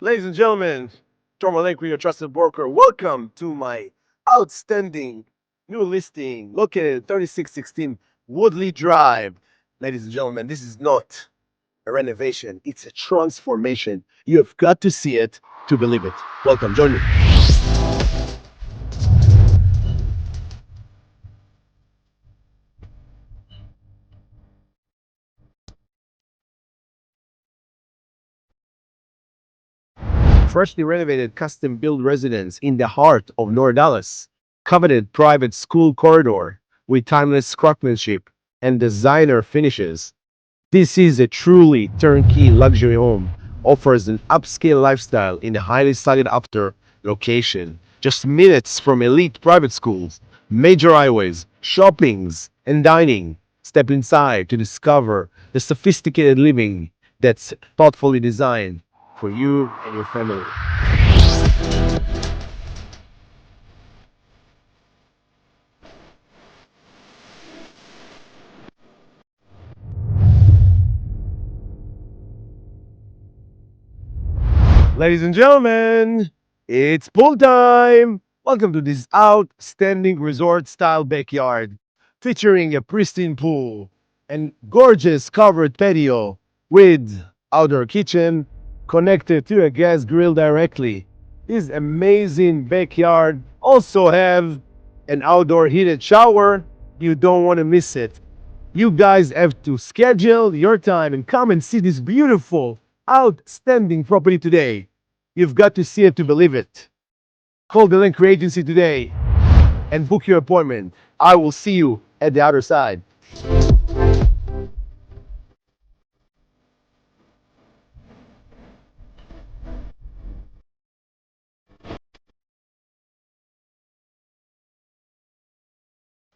Ladies and gentlemen, Torma Lake, your trusted broker. Welcome to my outstanding new listing located at 3616 Woodleigh Drive. Ladies and gentlemen, this is not a renovation, it's a transformation. You have got to see it to believe it. Welcome, join me. Freshly renovated custom built residence in the heart of North Dallas. Coveted private school corridor with timeless craftsmanship and designer finishes. This is a truly turnkey luxury home, offers an upscale lifestyle in a highly sought after location, just minutes from elite private schools, major highways, shoppings, and dining. Step inside to discover the sophisticated living that's thoughtfully designed for you and your family. Ladies and gentlemen, it's pool time! Welcome to this outstanding resort style backyard featuring a pristine pool and gorgeous covered patio with outdoor kitchen connected to a gas grill directly. This amazing backyard also have an outdoor heated shower. You don't want to miss it. You guys have to schedule your time and come and see this beautiful, outstanding property today. You've got to see it to believe it. Call the Link Agency today and book your appointment. I will see you at the other side.